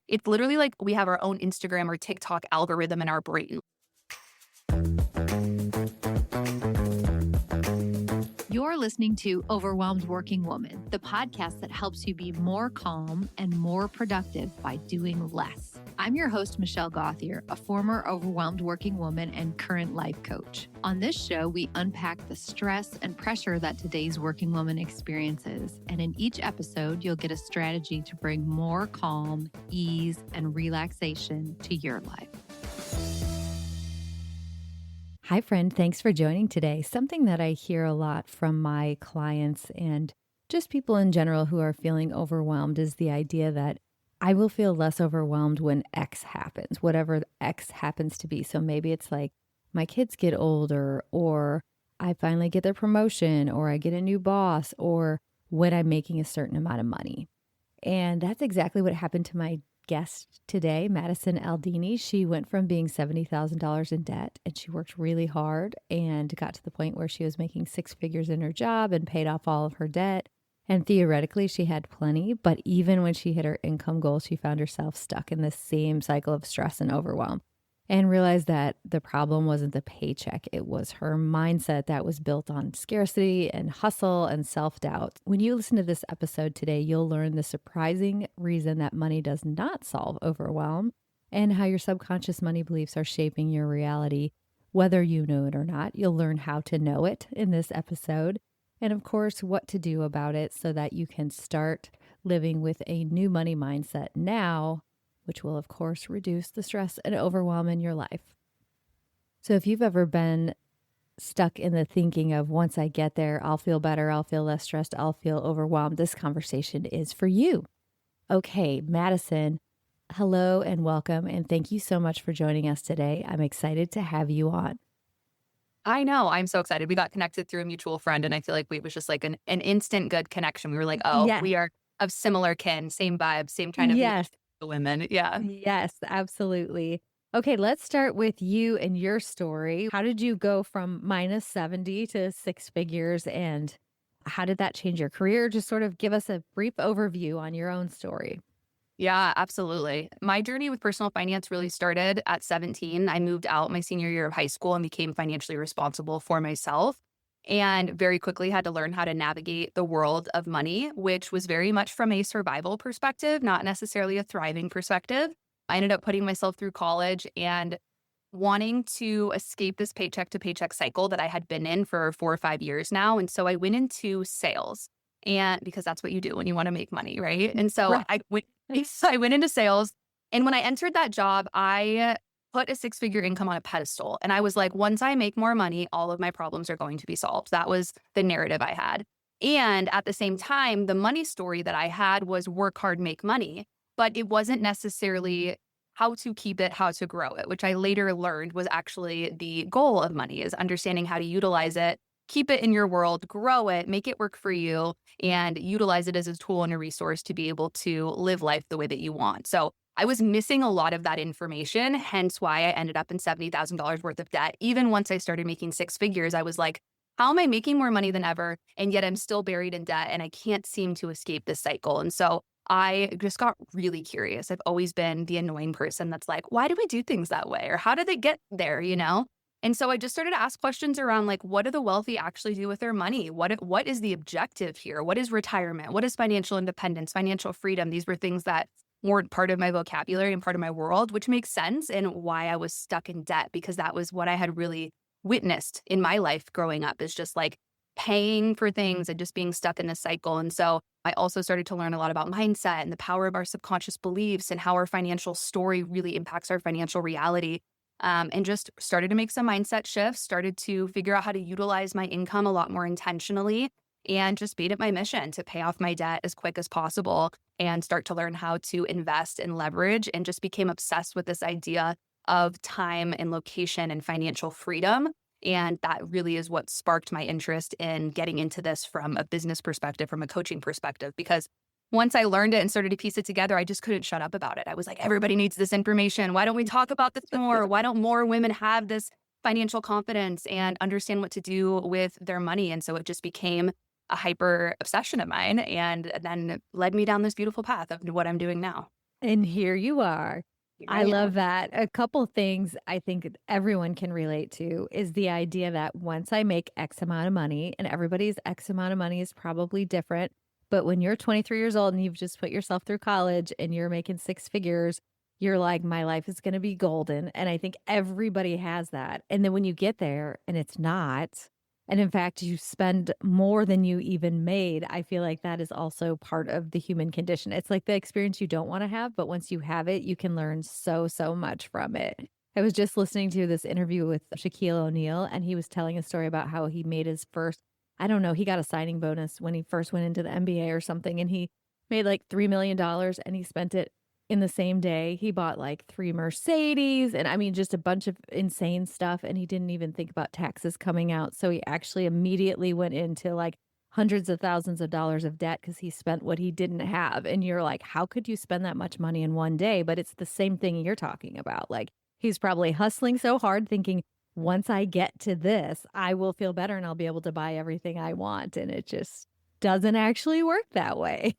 It's literally like we have our own Instagram or TikTok algorithm in our brain. You're listening to Overwhelmed Working Woman, the podcast that helps you be more calm and more productive by doing less. I'm your host, Michelle Gauthier, a former overwhelmed working woman and current life coach. On this show, we unpack the stress and pressure that today's working woman experiences. And in each episode, you'll get a strategy to bring more calm, ease, and relaxation to your life. Hi, friend. Thanks for joining today. Something that I hear a lot from my clients and just people in general who are feeling overwhelmed is the idea that I will feel less overwhelmed when X happens, whatever X happens to be. So maybe it's like my kids get older, or I finally get their promotion, or I get a new boss, or when I'm making a certain amount of money. And that's exactly what happened to my guest today, Madison Aldini. She went from being $70,000 in debt, and she worked really hard and got to the point where she was making six figures in her job and paid off all of her debt. And theoretically, she had plenty, but even when she hit her income goal, she found herself stuck in the same cycle of stress and overwhelm, and realized that the problem wasn't the paycheck. It was her mindset that was built on scarcity and hustle and self-doubt. When you listen to this episode today, you'll learn the surprising reason that money does not solve overwhelm and how your subconscious money beliefs are shaping your reality, whether you know it or not. You'll learn how to know it in this episode, and of course, what to do about it so that you can start living with a new money mindset now, which will, of course, reduce the stress and overwhelm in your life. So if you've ever been stuck in the thinking of once I get there, I'll feel better, I'll feel less stressed, I'll feel overwhelmed, this conversation is for you. Okay, Madison, hello and welcome, and thank you so much for joining us today. I'm excited to have you on. I know. I'm so excited. We got connected through a mutual friend, and I feel like it was just like an instant good connection. We were like, oh, Yes. we are of similar kin, same vibe, same kind of Yes. women. Yeah. Yes, absolutely. Okay, let's start with you and your story. How did you go from minus 70 to six figures, and how did that change your career? Just sort of give us a brief overview on your own story. Yeah, absolutely. My journey with personal finance really started at 17. I moved out my senior year of high school and became financially responsible for myself, and very quickly had to learn how to navigate the world of money, which was very much from a survival perspective, not necessarily a thriving perspective. I ended up putting myself through college and wanting to escape this paycheck to paycheck cycle that I had been in for 4 or 5 years now. And so I went into sales, and because that's what you do when you want to make money, right? And so Right. I went into sales. And when I entered that job, I put a six-figure income on a pedestal. And I was like, once I make more money, all of my problems are going to be solved. That was the narrative I had. And at the same time, the money story that I had was work hard, make money, but it wasn't necessarily how to keep it, how to grow it, which I later learned was actually the goal of money, is understanding how to utilize it, keep it in your world, grow it, make it work for you, and utilize it as a tool and a resource to be able to live life the way that you want. So I was missing a lot of that information, hence why I ended up in $70,000 worth of debt. Even once I started making six figures, I was like, how am I making more money than ever? And yet I'm still buried in debt and I can't seem to escape this cycle. And so I just got really curious. I've always been the annoying person that's like, why do we do things that way? Or how did they get there, you know? And so I just started to ask questions around like, what do the wealthy actually do with their money? What is the objective here? What is retirement? What is financial independence, financial freedom? These were things that weren't part of my vocabulary and part of my world, which makes sense, and why I was stuck in debt, because that was what I had really witnessed in my life growing up, is just like paying for things and just being stuck in this cycle. And so I also started to learn a lot about mindset and the power of our subconscious beliefs and how our financial story really impacts our financial reality. And just started to make some mindset shifts, started to figure out how to utilize my income a lot more intentionally, and just made it my mission to pay off my debt as quick as possible and start to learn how to invest and leverage, and just became obsessed with this idea of time and location and financial freedom. And that really is what sparked my interest in getting into this from a business perspective, from a coaching perspective, because once I learned it and started to piece it together, I just couldn't shut up about it. I was like, everybody needs this information. Why don't we talk about this more? Why don't more women have this financial confidence and understand what to do with their money? And so it just became a hyper obsession of mine, and then led me down this beautiful path of what I'm doing now. And here you are. Here I I love am. that. A couple things I think everyone can relate to is the idea that once I make X amount of money, and everybody's X amount of money is probably different, but when you're 23 years old and you've just put yourself through college and you're making six figures, you're like, my life is going to be golden. And I think everybody has that. And then when you get there and it's not, and in fact, you spend more than you even made. I feel like that is also part of the human condition. It's like the experience you don't want to have, but once you have it, you can learn so, so much from it. I was just listening to this interview with Shaquille O'Neal, and he was telling a story about how he made his first, I don't know, he got a signing bonus when he first went into the NBA or something, and he made like $3 million and he spent it in the same day. He bought like 3 Mercedes and I mean, just a bunch of insane stuff. And he didn't even think about taxes coming out. So he actually immediately went into like hundreds of thousands of dollars of debt because he spent what he didn't have. And you're like, how could you spend that much money in one day? But it's the same thing you're talking about. Like he's probably hustling so hard, thinking, once I get to this, I will feel better and I'll be able to buy everything I want. And it just doesn't actually work that way.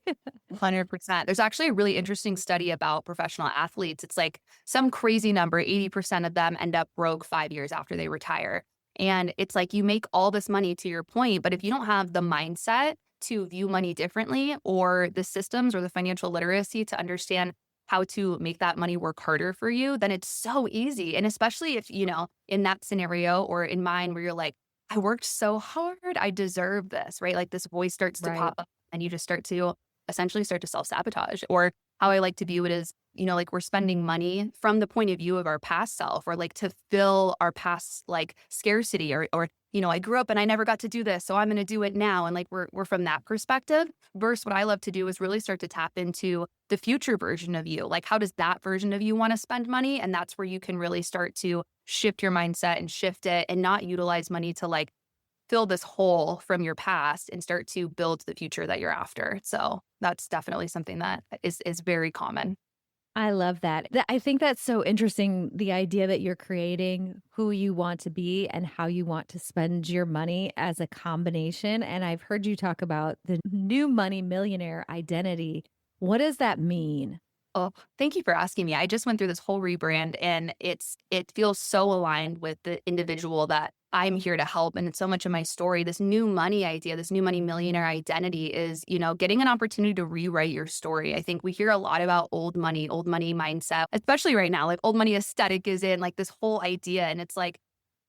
100%. There's actually a really interesting study about professional athletes. It's like some crazy number, 80% of them end up broke 5 years after they retire. And it's like you make all this money to your point, but if you don't have the mindset to view money differently or the systems or the financial literacy to understand how to make that money work harder for you, then it's so easy. And especially if, in that scenario or in mine where you're like, I worked so hard, I deserve this, right? Like this voice starts to Right. pop up and you just start to essentially start to self-sabotage. Or how I like to view it is, like we're spending money from the point of view of our past self or like to fill our past like scarcity or I grew up and I never got to do this, so I'm going to do it now. And like we're from that perspective. Versus what I love to do is really start to tap into the future version of you. Like how does that version of you want to spend money? And that's where you can really start to shift your mindset and shift it and not utilize money to like fill this hole from your past and start to build the future that you're after. So that's definitely something that is very common. I love that. I think that's so interesting, the idea that you're creating who you want to be and how you want to spend your money as a combination, and I've heard you talk about the new money millionaire identity. What does that mean? Oh, thank you for asking me. I just went through this whole rebrand and it feels so aligned with the individual that I'm here to help. And it's so much of my story. This new money idea, this new money millionaire identity is, getting an opportunity to rewrite your story. I think we hear a lot about old money mindset, especially right now. Like old money aesthetic is in like this whole idea. And it's like,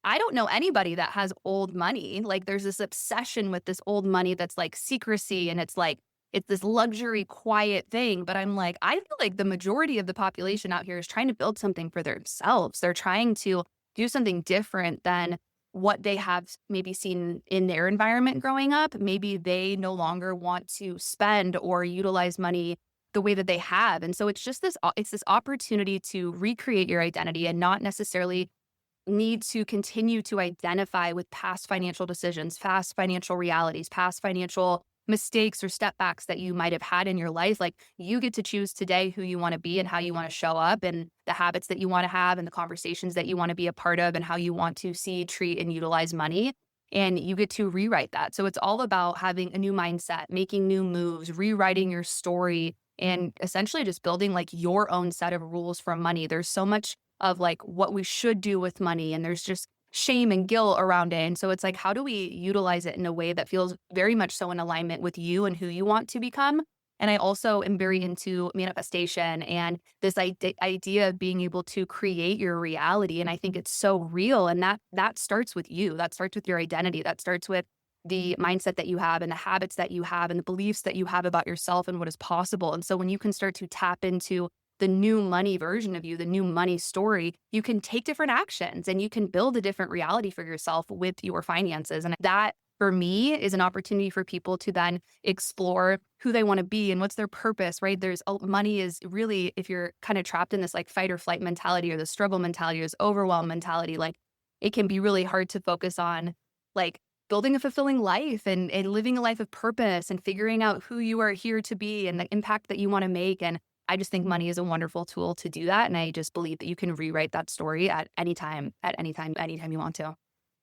I don't know anybody that has old money. Like there's this obsession with this old money that's like secrecy and it's like it's this luxury quiet thing, but I'm like I feel like the majority of the population out here is trying to build something for themselves. They're trying to do something different than what they have maybe seen in their environment growing up. Maybe they no longer want to spend or utilize money the way that they have. And so it's this opportunity to recreate your identity and not necessarily need to continue to identify with past financial decisions, past financial realities, past financial mistakes or step backs that you might have had in your life. Like you get to choose today who you want to be and how you want to show up and the habits that you want to have and the conversations that you want to be a part of and how you want to see, treat, and utilize money. And you get to rewrite that. So it's all about having a new mindset, making new moves, rewriting your story, and essentially just building like your own set of rules for money. There's so much of like what we should do with money. And there's just shame and guilt around it. And so it's like, how do we utilize it in a way that feels very much so in alignment with you and who you want to become? And I also am very into manifestation and this idea of being able to create your reality. And I think it's so real. And that starts with you. That starts with your identity. That starts with the mindset that you have and the habits that you have and the beliefs that you have about yourself and what is possible. And so when you can start to tap into the new money version of you, the new money story, you can take different actions and you can build a different reality for yourself with your finances. And that for me is an opportunity for people to then explore who they want to be and what's their purpose, right? Money is really, if you're kind of trapped in this like fight or flight mentality or the struggle mentality or this overwhelm mentality, like it can be really hard to focus on like building a fulfilling life and living a life of purpose and figuring out who you are here to be and the impact that you want to make. And I just think money is a wonderful tool to do that. And I just believe that you can rewrite that story at any time, anytime you want to.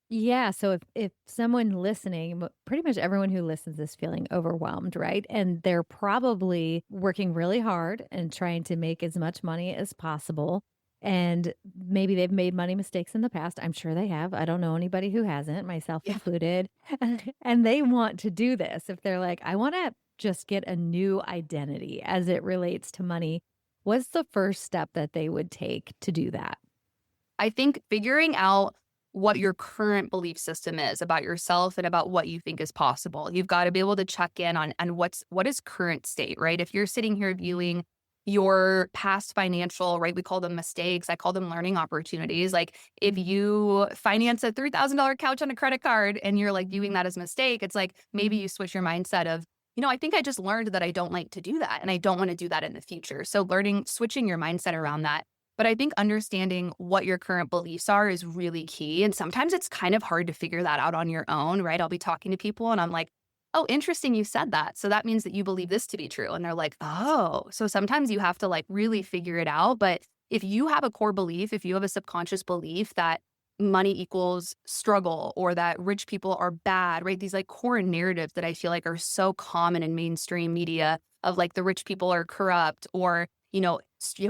Yeah, so if someone listening, pretty much everyone who listens is feeling overwhelmed, right? And they're probably working really hard and trying to make as much money as possible. And maybe they've made money mistakes in the past. I'm sure they have. I don't know anybody who hasn't, myself Yeah. included. And they want to do this. If they're like, I want to just get a new identity as it relates to money, what's the first step that they would take to do that? I think figuring out what your current belief system is about yourself and about what you think is possible. You've got to be able to check in on what is current state, right? If you're sitting here viewing your past financial, right? We call them mistakes. I call them learning opportunities. Like if you finance a $3,000 couch on a credit card and you're like viewing that as a mistake, it's like maybe you switch your mindset of, I think I just learned that I don't like to do that and I don't want to do that in the future. So switching your mindset around that, but I think understanding what your current beliefs are is really key. And sometimes it's kind of hard to figure that out on your own, right? I'll be talking to people and I'm like, oh, interesting, you said that. So that means that you believe this to be true. And they're like, oh, so sometimes you have to like really figure it out. But if you have a core belief, if you have a subconscious belief that money equals struggle or that rich people are bad, right? These like core narratives that I feel like are so common in mainstream media of like the rich people are corrupt or you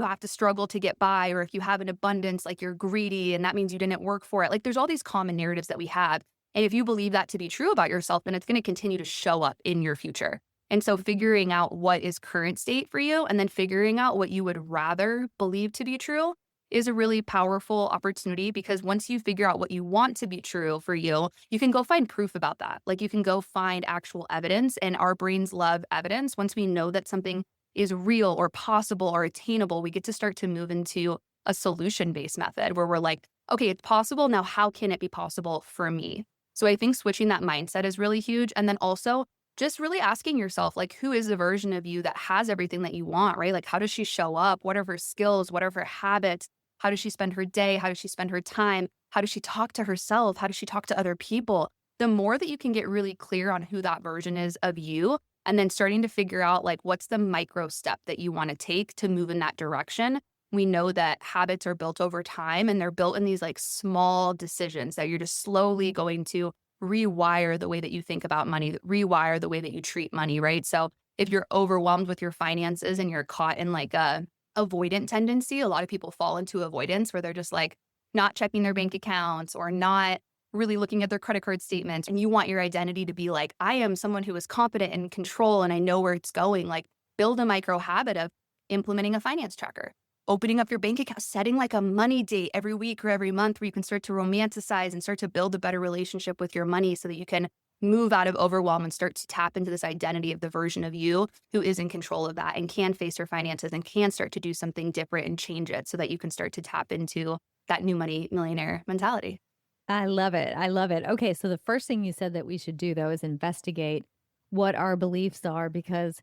have to struggle to get by, or if you have an abundance, like you're greedy and that means you didn't work for it. Like there's all these common narratives that we have. And if you believe that to be true about yourself, then it's going to continue to show up in your future. And so figuring out what is current state for you and then figuring out what you would rather believe to be true is a really powerful opportunity because once you figure out what you want to be true for you, you can go find proof about that. Like you can go find actual evidence, and our brains love evidence. Once we know that something is real or possible or attainable, we get to start to move into a solution-based method where we're like, okay, it's possible. Now, how can it be possible for me? So I think switching that mindset is really huge. And then also just really asking yourself, like, who is the version of you that has everything that you want, right? Like, how does she show up? What are her skills? What are her habits? How does she spend her day? How does she spend her time? How does she talk to herself? How does she talk to other people? The more that you can get really clear on who that version is of you, and then starting to figure out like what's the micro step that you want to take to move in that direction. We know that habits are built over time and they're built in these like small decisions that you're just slowly going to rewire the way that you think about money, rewire the way that you treat money, right? So if you're overwhelmed with your finances and you're caught in like a avoidant tendency, a lot of people fall into avoidance where they're just like not checking their bank accounts or not really looking at their credit card statements, and you want your identity to be like, I am someone who is competent and in control and I know where it's going. Like build a micro habit of implementing a finance tracker, opening up your bank account, setting like a money date every week or every month where you can start to romanticize and start to build a better relationship with your money so that you can move out of overwhelm and start to tap into this identity of the version of you who is in control of that and can face her finances and can start to do something different and change it so that you can start to tap into that new money millionaire mentality. I love it. I love it. Okay, so the first thing you said that we should do though is investigate what our beliefs are because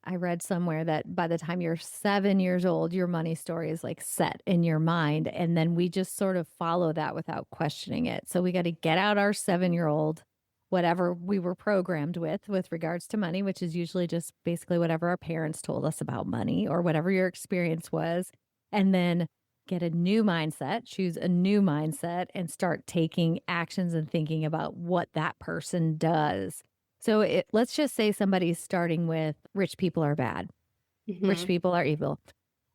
I read somewhere that by the time you're 7 years old, your money story is like set in your mind. And then we just sort of follow that without questioning it. So we got to get out our 7-year-old, whatever we were programmed with regards to money, which is usually just basically whatever our parents told us about money or whatever your experience was. And then get a new mindset, choose a new mindset, and start taking actions and thinking about what that person does. So let's just say somebody's starting with rich people are bad, rich Mhm. people are evil.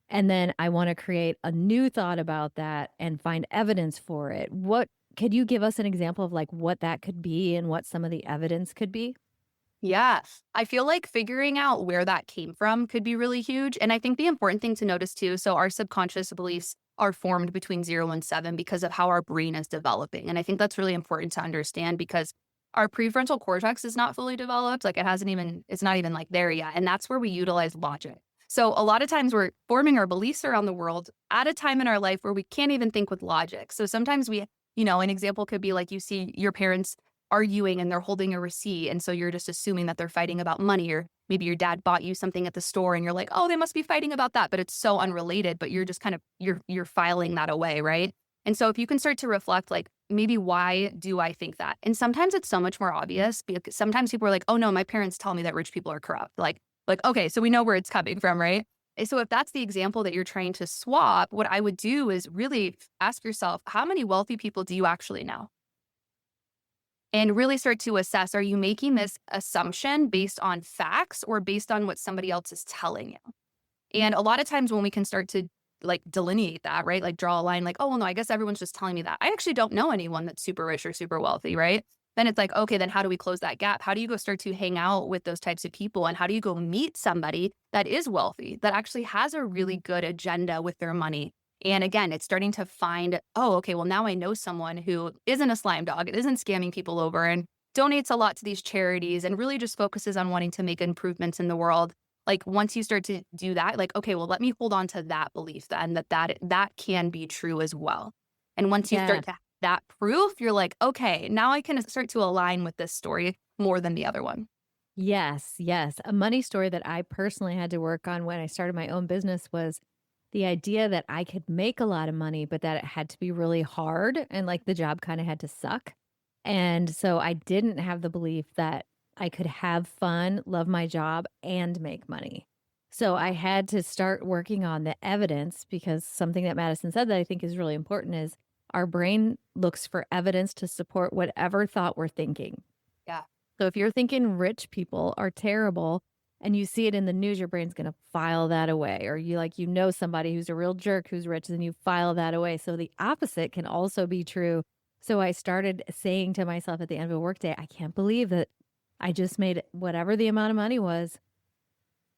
And then I want to create a new thought about that and find evidence for it. What could you give us an example of like what that could be and what some of the evidence could be? Yeah. I feel like figuring out where that came from could be really huge. And I think the important thing to notice too, so our subconscious beliefs are formed between 0 and 7 because of how our brain is developing. And I think that's really important to understand because our prefrontal cortex is not fully developed. Like it's not even like there yet. And that's where we utilize logic. So a lot of times we're forming our beliefs around the world at a time in our life where we can't even think with logic. So sometimes an example could be like you see your parents arguing and they're holding a receipt. And so you're just assuming that they're fighting about money, or maybe your dad bought you something at the store and you're like, oh, they must be fighting about that. But it's so unrelated, but you're just kind of, you're filing that away. Right. And so if you can start to reflect, like, maybe why do I think that? And sometimes it's so much more obvious because sometimes people are like, oh no, my parents tell me that rich people are corrupt. Okay, so we know where it's coming from, right? And so if that's the example that you're trying to swap, what I would do is really ask yourself, how many wealthy people do you actually know? and really start to assess, are you making this assumption based on facts or based on what somebody else is telling you? And a lot of times when we can start to like delineate that, right? Like draw a line like, oh, well, no, I guess everyone's just telling me that. I actually don't know anyone that's super rich or super wealthy, right? Then it's like, okay, then how do we close that gap? How do you go start to hang out with those types of people? And how do you go meet somebody that is wealthy, that actually has a really good agenda with their money? And again, it's starting to find, oh, okay, well, now I know someone who isn't a slime dog, isn't scamming people over and donates a lot to these charities and really just focuses on wanting to make improvements in the world. Like once you start to do that, like, okay, well, let me hold on to that belief then that can be true as well. And once you Yeah. start to have that proof, you're like, okay, now I can start to align with this story more than the other one. Yes, yes. A money story that I personally had to work on when I started my own business was the idea that I could make a lot of money, but that it had to be really hard and like the job kind of had to suck. And so I didn't have the belief that I could have fun, love my job, and make money. So I had to start working on the evidence because something that Madison said that I think is really important is our brain looks for evidence to support whatever thought we're thinking. Yeah. So if you're thinking rich people are terrible and you see it in the news, your brain's going to file that away. Or you know somebody who's a real jerk who's rich, and you file that away. So the opposite can also be true. So I started saying to myself at the end of a workday, I can't believe that I just made whatever the amount of money was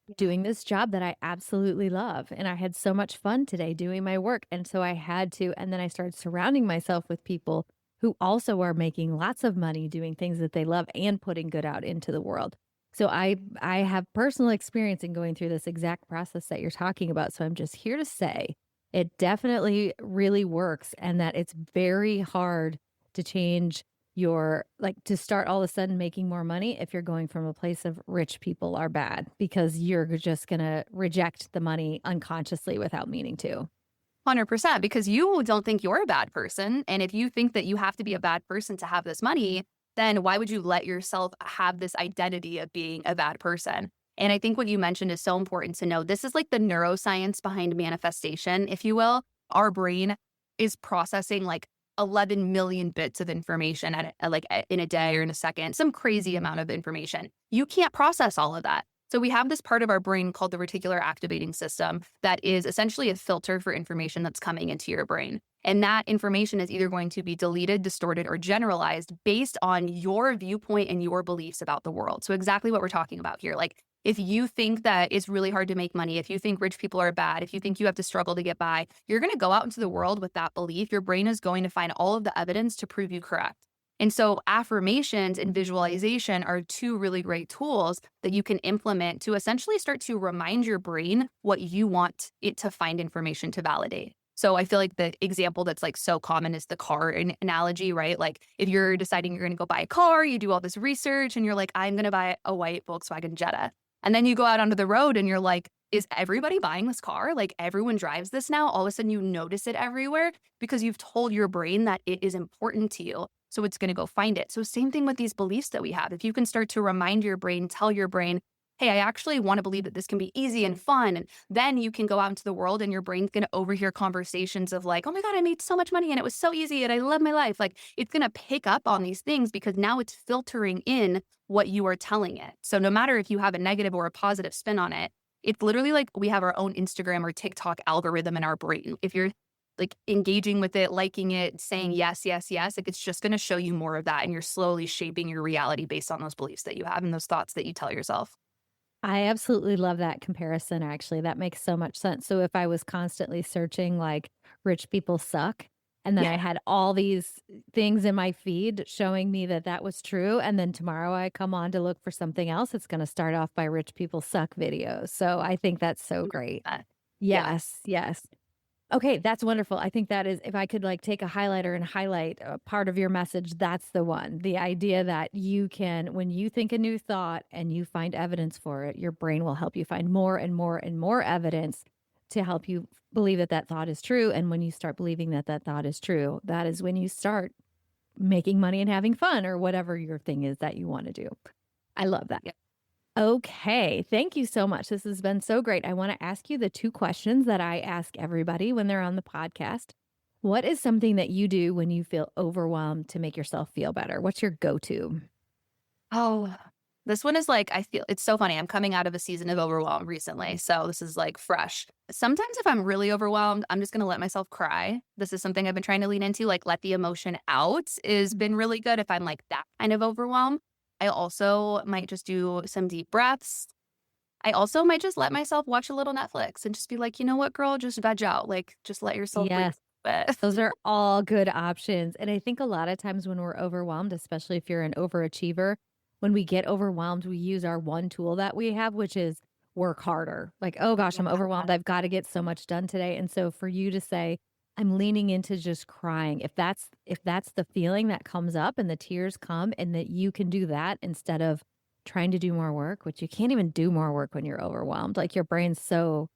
Yeah. doing this job that I absolutely love. And I had so much fun today doing my work. And so I had to, and then I started surrounding myself with people who also are making lots of money doing things that they love and putting good out into the world. So I have personal experience in going through this exact process that you're talking about. So I'm just here to say it definitely really works and that it's very hard to change your like to start all of a sudden making more money if you're going from a place of rich people are bad because you're just going to reject the money unconsciously without meaning to. 100% because you don't think you're a bad person. And if you think that you have to be a bad person to have this money, then why would you let yourself have this identity of being a bad person? And I think what you mentioned is so important to know. This is like the neuroscience behind manifestation, if you will. Our brain is processing like 11 million bits of information in a day or in a second, some crazy amount of information. You can't process all of that. So we have this part of our brain called the reticular activating system that is essentially a filter for information that's coming into your brain. And that information is either going to be deleted, distorted, or generalized based on your viewpoint and your beliefs about the world. So exactly what we're talking about here. Like if you think that it's really hard to make money, if you think rich people are bad, if you think you have to struggle to get by, you're going to go out into the world with that belief. Your brain is going to find all of the evidence to prove you correct. And so affirmations and visualization are two really great tools that you can implement to essentially start to remind your brain what you want it to find information to validate. So I feel like the example that's like so common is the car analogy, right? Like if you're deciding you're going to go buy a car, you do all this research and you're like, I'm going to buy a white Volkswagen Jetta. And then you go out onto the road and you're like, is everybody buying this car? Like everyone drives this now. All of a sudden you notice it everywhere because you've told your brain that it is important to you. So it's going to go find it. So same thing with these beliefs that we have. If you can start to remind your brain, tell your brain, hey, I actually want to believe that this can be easy and fun. And then you can go out into the world and your brain's going to overhear conversations of like, oh my God, I made so much money and it was so easy and I love my life. Like it's going to pick up on these things because now it's filtering in what you are telling it. So no matter if you have a negative or a positive spin on it, it's literally like we have our own Instagram or TikTok algorithm in our brain. If you're like engaging with it, liking it, saying yes, yes, yes, like it's just going to show you more of that. And you're slowly shaping your reality based on those beliefs that you have and those thoughts that you tell yourself. I absolutely love that comparison, actually. That makes so much sense. So if I was constantly searching like rich people suck, and then I Yeah. had all these things in my feed showing me that that was true, and then tomorrow I come on to look for something else, it's going to start off by rich people suck videos. So I think that's so great. 100%. Yeah. Yes, yes. Okay, that's wonderful. I think that is if I could, like, take a highlighter and highlight a part of your message, that's the one. The idea that you can when you think a new thought and you find evidence for it, your brain will help you find more and more and more evidence to help you believe that that thought is true, and when you start believing that that thought is true, that is when you start making money and having fun or whatever your thing is that you wanna do. I love that. Yeah. Okay. Thank you so much. This has been so great. I want to ask you the two questions that I ask everybody when they're on the podcast. What is something that you do when you feel overwhelmed to make yourself feel better? What's your go-to? Oh, this one is like, I feel it's so funny. I'm coming out of a season of overwhelm recently. So this is like fresh. Sometimes if I'm really overwhelmed, I'm just going to let myself cry. This is something I've been trying to lean into, like let the emotion out is been really good if I'm like that kind of overwhelmed. I also might just do some deep breaths. I also might just let myself watch a little Netflix and just be like, you know what, girl, just veg out. Like, just let yourself breathe Yes. a bit. Those are all good options. And I think a lot of times when we're overwhelmed, especially if you're an overachiever, when we get overwhelmed, we use our one tool that we have, which is work harder. Like, oh gosh, I'm overwhelmed. I've got to get so much done today. And so for you to say, I'm leaning into just crying. If that's the feeling that comes up and the tears come and that you can do that instead of trying to do more work, which you can't even do more work when you're overwhelmed. Like your brain's so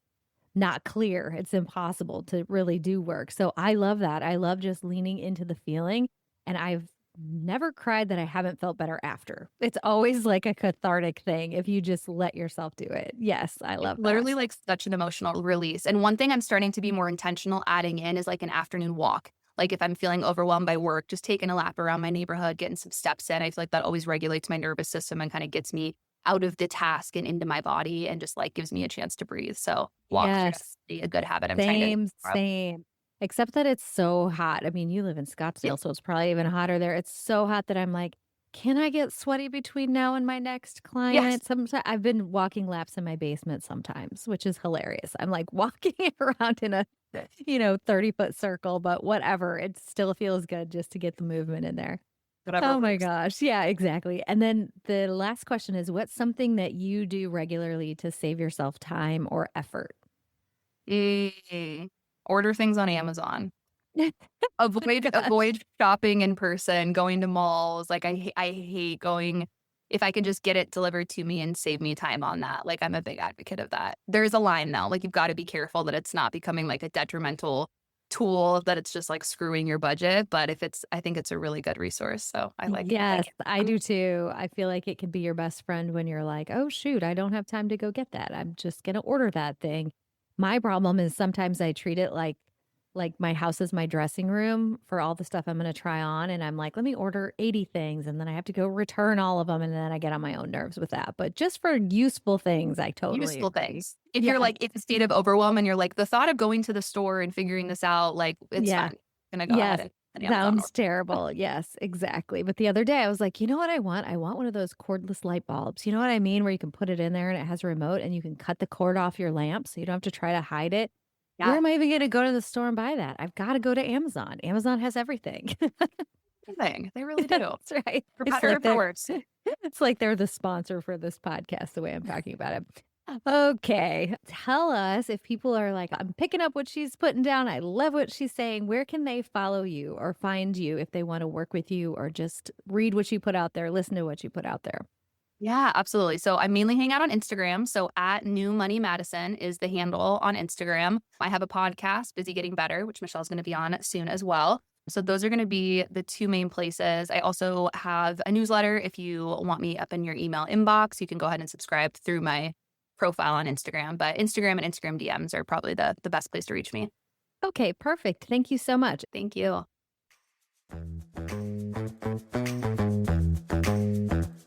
not clear. It's impossible to really do work. So I love that. I love just leaning into the feeling. And I've never cried that I haven't felt better after. It's always like a cathartic thing if you just let yourself do it. Yes, I It's love that. literally like such an emotional release. And one thing I'm starting to be more intentional adding in is like an afternoon walk. Like if I'm feeling overwhelmed by work, just taking a lap around my neighborhood, getting some steps in. I feel like that always regulates my nervous system and kind of gets me out of the task and into my body and just like gives me a chance to breathe. So walks are Yes. definitely a good habit I'm trying to Same, more of. same. Except that it's so hot. I mean, you live in Yeah. Scottsdale, so it's probably even hotter there. It's so hot that I'm like, can I get sweaty between now and my next Yes. client? Sometimes I've been walking laps in my basement sometimes, which is hilarious. I'm like walking around in a, 30-foot circle, but whatever. It still feels good just to get the movement in there. Whatever Oh my works. gosh. Yeah, exactly. And then the last question is what's something that you do regularly to save yourself time or effort? Order things on Amazon. Avoid Gosh. avoid shopping in person, going to malls, like, I hate going if I can just get it delivered to me and save me time on that, like, I'm a big advocate of that. There's a line, though, like, you've gotta be careful that it's not becoming, like, a detrimental tool, that it's just, like, screwing your budget, but if it's I think it's a really good resource, so I like Yes, it. I do too. I feel like it can be your best friend when you're like, "Oh, shoot, I don't have time to go get that. I'm just gonna order that thing." My problem is sometimes I treat it like my house is my dressing room for all the stuff I'm gonna try on, and I'm like, "Let me order 80 things," and then I have to go return all of them, and then I get on my own nerves with that. But just for useful things, I totally Useful agree. things. If you're, Yes, like, in a state of overwhelm and you're like, "The thought of going to the store and figuring this out, like, it's yeah. fine. I'm gonna go ahead Yes, and Amazon sounds terrible. Yes, exactly. But the other day I was like, "You know what I want? I want one of those cordless light bulbs." You know what I mean? Where you can put it in there and it has a remote and you can cut the cord off your lamp so you don't have to try to hide it. Where Yeah, am I even gonna go to the store and buy that? I've gotta go to Amazon. Amazon has everything. thing. They really do. That's right. For It's better like or for they're worse. it's like they're the sponsor for this podcast, the way I'm talking about it. Okay. Tell us if people are like, I'm picking up what she's putting down. I love what she's saying. Where can they follow you or find you if they want to work with you or just read what you put out there, listen to what you put out there? Yeah, absolutely. So I mainly hang out on Instagram. So at New Money Madison is the handle on Instagram. I have a podcast, Busy Getting Better, which Michelle's going to be on soon as well. So those are going to be the two main places. I also have a newsletter. If you want me up in your email inbox, you can go ahead and subscribe through my profile on Instagram. But Instagram and Instagram DMs are probably the best place to reach me. Okay, perfect. Thank you so much. Thank you.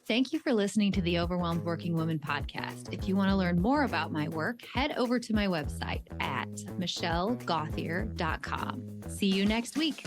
Thank you for listening to the Overwhelmed Working Woman podcast. If you want to learn more about my work, head over to my website at michellegauthier.com. See you next week.